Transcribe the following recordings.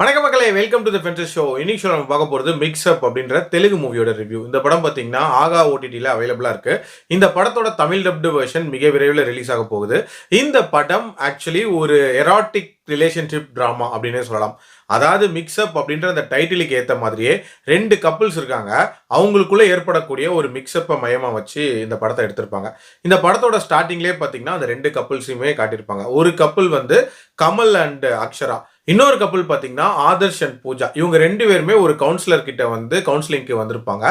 வணக்கம் மக்களே, welcome to the fences show. இன்னைக்கு ஷோ நம்ம பார்க்க போகிறது மிக்ஸ் அப் அப்படின்ற தெலுங்கு மூவியோட ரிவ்யூ. இந்த படம் பார்த்தீங்கன்னா ஆகா ஓடிடியில் அவைலபிளாக இருக்குது. இந்த படத்தோட தமிழ் டப்டு வெர்ஷன் மிக விரைவில் ரிலீஸ் ஆக போகுது. இந்த படம் ஆக்சுவலி ஒரு எராட்டிக் ரிலேஷன்ஷிப் ட்ராமா அப்படின்னே சொல்லலாம். அதாவது மிக்ஸ் அப் அப்படின்ற அந்த டைட்டிலுக்கு ஏற்ற மாதிரியே ரெண்டு கப்புள்ஸ் இருக்காங்க. அவங்களுக்குள்ள ஏற்படக்கூடிய ஒரு மிக்ஸ்அப்பை மையமாக வச்சு இந்த படத்தை எடுத்திருப்பாங்க. இந்த படத்தோட ஸ்டார்டிங்லேயே பார்த்தீங்கன்னா அந்த ரெண்டு கப்புள்ஸையுமே காட்டியிருப்பாங்க. ஒரு கப்புள் வந்து கமல் அண்ட் அக்ஷரா, இன்னொரு கப்புள் பார்த்தீங்கன்னா ஆதர்ஷ் அண்ட் பூஜா. இவங்க ரெண்டு பேருமே ஒரு கவுன்சிலர் கிட்ட வந்து கவுன்சிலிங்க்கு வந்திருப்பாங்க.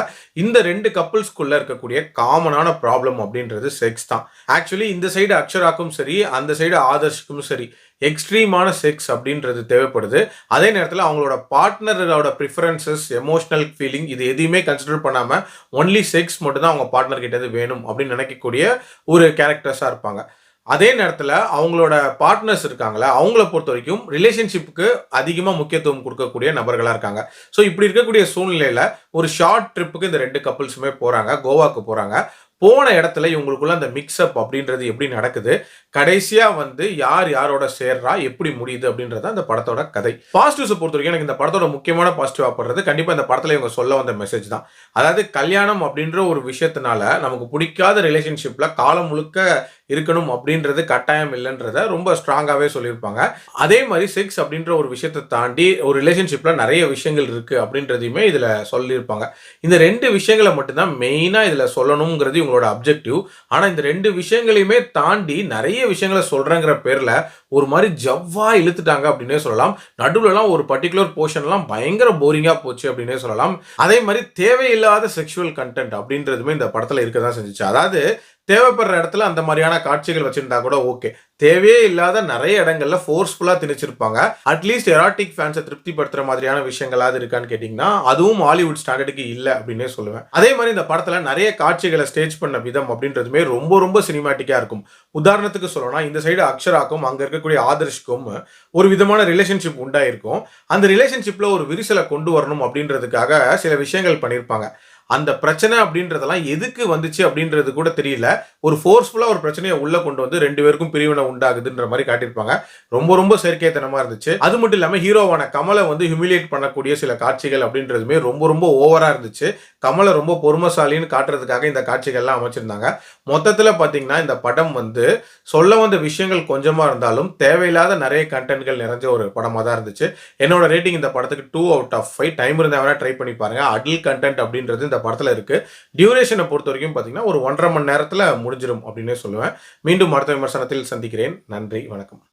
இந்த ரெண்டு கப்புள்ஸ்குள்ள இருக்கக்கூடிய காமனான ப்ராப்ளம் அப்படின்றது செக்ஸ் தான். ஆக்சுவலி இந்த சைடு அக்ஷராக்கும் சரி, அந்த சைடு ஆதர்ஷுக்கும் சரி, எக்ஸ்ட்ரீமான செக்ஸ் அப்படின்றது தேவைப்படுது. அதே நேரத்தில் அவங்களோட பார்ட்னரோட ப்ரிஃபரன்சஸ், எமோஷனல் ஃபீலிங் இது எதையுமே கன்சிடர் பண்ணாமல் ஒன்லி செக்ஸ் மட்டும் தான் அவங்க பார்ட்னர் கிட்ட வேணும் அப்படின்னு நினைக்கக்கூடிய ஒரு கேரக்டர்ஸாக இருப்பாங்க. அதே நேரத்தில் அவங்களோட பார்ட்னர்ஸ் இருக்காங்களா, அவங்கள பொறுத்த வரைக்கும் ரிலேஷன்ஷிப்புக்கு அதிகமாக முக்கியத்துவம் கொடுக்கக்கூடிய நபர்களாக இருக்காங்க. ஸோ இப்படி இருக்கக்கூடிய சூழ்நிலையில் ஒரு ஷார்ட் ட்ரிப்புக்கு இந்த ரெண்டு கப்புள்ஸுமே போகிறாங்க, கோவாக்கு போகிறாங்க. போன இடத்துல இவங்களுக்குள்ள அந்த மிக்ஸ்அப் அப்படின்றது எப்படி நடக்குது, கடைசியா வந்து யார் யாரோட சேர்றா, எப்படி முடியுது அப்படின்றது அந்த படத்தோட கதை. பாசிட்டிவ்ஸை பொறுத்த வரைக்கும் எனக்கு இந்த படத்தோட முக்கியமான பாசிட்டிவ் ஆப்படுறது கண்டிப்பா இந்த படத்துல இவங்க சொல்ல வந்த மெசேஜ் தான். அதாவது கல்யாணம் அப்படின்ற ஒரு விஷயத்தினால நமக்கு பிடிக்காத ரிலேஷன்ஷிப்ல காலம் முழுக்க இருக்கணும் அப்படின்றது கட்டாயம் இல்லைன்றத ரொம்ப ஸ்ட்ராங்காகவே சொல்லியிருப்பாங்க. அதே மாதிரி செக்ஸ் அப்படின்ற ஒரு விஷயத்தை தாண்டி ஒரு ரிலேஷன்ஷிப்ல நிறைய விஷயங்கள் இருக்கு அப்படின்றதையுமே இதுல சொல்லியிருப்பாங்க. இந்த ரெண்டு விஷயங்களை மட்டும்தான் மெயினா இதுல சொல்லணுங்கிறது இவங்களோட அப்ஜெக்டிவ். ஆனா இந்த ரெண்டு விஷயங்களையுமே தாண்டி நிறைய விஷயங்களை சொல்றேங்கிற பேர்ல ஒரு மாதிரி ஜவ்வா இழுத்துட்டாங்க அப்படின்னே சொல்லலாம். நடுவுலலாம் ஒரு பர்டிகுலர் போர்ஷன்லாம் பயங்கர போரிங்கா போச்சு அப்படின்னே சொல்லலாம். அதே மாதிரி தேவையில்லாத செக்ஷுவல் கண்டென்ட் அப்படின்றதுமே இந்த படத்துல இருக்க தான் செஞ்சுச்சு. அதாவது தேவைப்படுற இடத்துல அந்த மாதிரியான காட்சிகள் வச்சிருந்தா கூட ஓகே. தேவையே இல்லாத நிறைய இடங்கள்ல ஃபோர்ஸ்ஃபுல்லா திணிச்சிருப்பாங்க. அட்லீஸ்ட் எராட்டிக் ஃபேன்ஸை திருப்திப்படுத்துற மாதிரியான விஷயங்களாவது இருக்கான்னு கேட்டீங்கன்னா அதுவும் ஹாலிவுட் ஸ்டாண்டர்டுக்கு இல்லை அப்படின்னே சொல்லுவேன். அதே மாதிரி இந்த படத்துல நிறைய காட்சிகளை ஸ்டேஜ் பண்ண விதம் அப்படின்றதுமே ரொம்ப ரொம்ப சினிமாட்டிக்கா இருக்கும். உதாரணத்துக்கு சொல்லணும்னா இந்த சைடு அக்ஷராக்கும் அங்க இருக்கக்கூடிய ஆதர்ஷ்க்கும் ஒரு விதமான ரிலேஷன்ஷிப் உண்டாயிருக்கும். அந்த ரிலேஷன்ஷிப்ல ஒரு விரிசலை கொண்டு வரணும் அப்படின்றதுக்காக சில விஷயங்கள் பண்ணியிருப்பாங்க. அந்த பிரச்சனை அப்படின்றதெல்லாம் எதுக்கு வந்துச்சு அப்படின்றது கூட தெரியல. ஒரு ஃபோர்ஸ்ஃபுல்லா ஒரு பிரச்சனையை உள்ள கொண்டு வந்து ரெண்டு பேருக்கும் பிரிவினை உண்டாகுதுன்ற மாதிரி காட்டியிருப்பாங்க. ரொம்ப ரொம்ப செயற்கைத்தனமா இருந்துச்சு. அது மட்டும் இல்லாம ஹீரோவான கமலை வந்து ஹியூமிலியேட் பண்ணக்கூடிய சில காட்சிகள் அப்படின்றதுமே ரொம்ப ரொம்ப ஓவரா இருந்துச்சு. கமலை ரொம்ப பொறுமைசாலின்னு காட்டுறதுக்காக இந்த காட்சிகள்லாம் அமைச்சிருந்தாங்க. மொத்தத்தில் பார்த்தீங்கன்னா இந்த படம் வந்து சொல்ல வந்த விஷயங்கள் கொஞ்சமா இருந்தாலும் தேவையில்லாத நிறைய கண்டென்ட்கள் நிறைஞ்ச ஒரு படமாக தான் இருந்துச்சு. என்னோட ரேட்டிங் இந்த படத்துக்கு 2/5. டைம் இருந்தால் வேணா ட்ரை பண்ணி பாருங்க. அடல்ட் கண்டென்ட் அப்படின்றது இந்த படத்துல இருக்கு. டியூரேஷனை பொறுத்த வரைக்கும் பாத்தீங்கன்னா ஒரு 1.5 மணி நேரத்துல முடிஞ்சிடும் அப்படின்னே சொல்லுவேன். மீண்டும் அடுத்த விமர்சனத்தில் சந்திக்கிறேன். நன்றி, வணக்கம்.